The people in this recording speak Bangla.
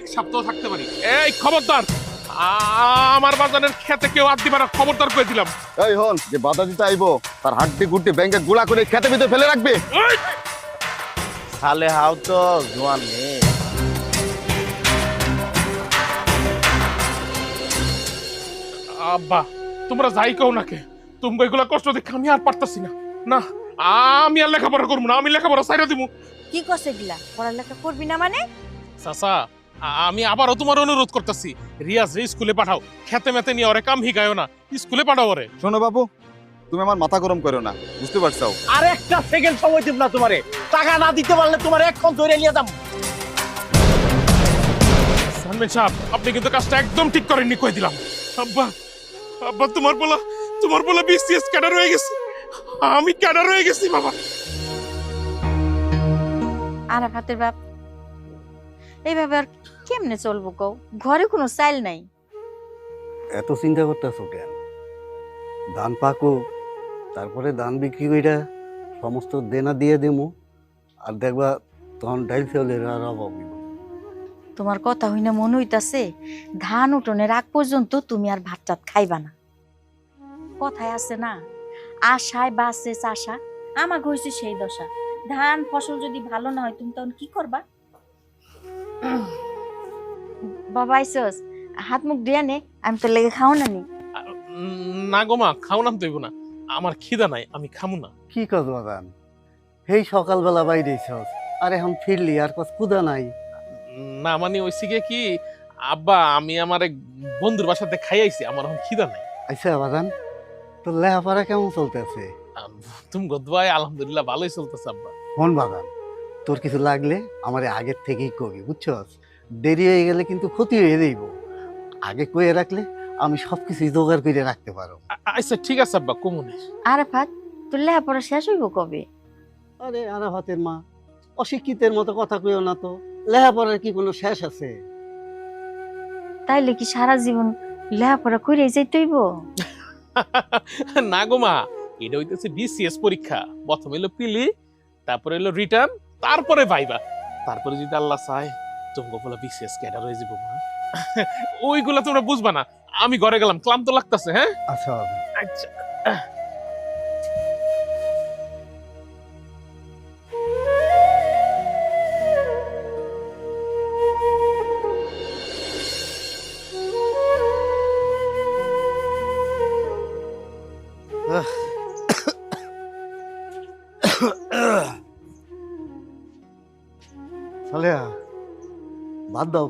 এক সপ্তাহ থাকতে পারি। এই খবরদার, আমার বাজারের খেতে কেউ হাত দিবার, খবরদার করে দিলাম। এই হন, যে বাধা দিতে আইবো তার হাড্ডি গুড্ডি ব্যাংকে গুলা করে খেতে ভিতরে ফেলে রাখবে। এই! সালে হাও তো জোয়ান মেয়ে। আব্বা, তোমরা যাই কও নাকে, তুমি এগুলা কষ্ট দেখে আমি আর পারতাছি না। না, আমি আর লেখাপড়া করবো না, আমি লেখাপড়া ছাইরা দিব। কি কসে গিলা পড়ালেখা করবি না মানে? চাচা, আমি আবারও তোমার অনুরোধ করতেছি, রিয়াজ রে স্কুলে পাঠাও। খেতে মেতে নিয়ে ওরে কাম হিগায়ও না, স্কুলে পাঠাও ওরে। শোনো বাবু, তুমি আমার মাথা গরম করো না, বুঝতে পারছো? আর একটা সেকেন্ড সময় দিব না তোমারে। টাকা না দিতে পারলে তোমার এখন ধরে নিয়ে যাবো। সালমান সাহেব, আপনি কিন্তু কাজটা একদম ঠিক করেননি, কই দিলাম। আব্বা, আব্বা, তোমার বলা বিসিএস ক্যাডার হয়ে গেছে। আমি ক্যাডার হয়ে গেছি বাবা। আরাফাতের বাপ, এইভাবে আর কেমনে চলবো কও? ঘরে কোনো চাইল নাই। এত চিন্তা করতেছো কেন? ধান পাকো, তারপরে ধান বিক্রি কইরা সমস্ত দেনা দিয়ে দেবো, আর দেখবা তখন ডাইল চাউলের আর অভাব হইব না। তোমার কথা হইনা মনে হইতাছে ধান উঠোনের আগ পর্যন্ত তুমি আর ভাত টাত খাইবা না। কথায় আছে না, আশায় বাসে চাষা। আমাকে হয়েছে সেই দশা। ধান ফসল যদি ভালো না হয় তুমি তখন কি করবা? বাবা আইসস, হাত মুখ দিয়া নে, আমি তো লেগে খাও না নি। না গো মা, খাও নাম তৈব না, আমার খিদা নাই, আমি খামু না। কি কাজ বাদান, সেই সকালবেলা বাইরেছ আর এখন ফিরলি আর কাজ কুদা নাই? না মানে ওইসি গিয়ে কি আব্বা, আমি আমার এক বন্ধুর বাসাতে খাই আইছি, আমার এখন খিদা নাই। আচ্ছা বাদান, তোর লেহাপড়া কেমন চলতেছে? তুমি গদবাই আলহামদুলিল্লাহ ভালোই চলতেছে আব্বা। হন বাদান, তোর কিছু লাগলে আমার আগের থেকেই কবি, বুঝছস? দেরি হয়ে গেলে কিন্তু ক্ষতি হয়ে যাইব। আগে কয়ে রাখলে আমি সবকিছু জোগাড় করে রাখতে পারো। আচ্ছা ঠিক আছে আব্বা, কমুনে। আরাফাত, তোর লেহাপড়া শেষ হইব কবে? আরে আরাফাতের মা, অশিক্ষিতের মতো কথা কইও না তো। লেহাপড়ার কি কোনো শেষ আছে? তাইলে কি সারা জীবন লেহাপড়া কইরাই যাইতে হইব? না গো মা, এটা হইতেছে বিসিএস পরীক্ষা। প্রথম হইলো পিলি, তারপরে হইলো রিটার্ন, তারপরে ভাইবা। তারপরে যদি আল্লাহ চায় তোমাকে বলা বিসিএস ক্যাডার হয়ে যাবো মা। ওইগুলা তোমরা বুঝবা না, আমি ঘরে গেলাম, ক্লান্ত লাগতেছে। হ্যাঁ আচ্ছা বাবা। আচ্ছা। সালেহা, বাদ দাও,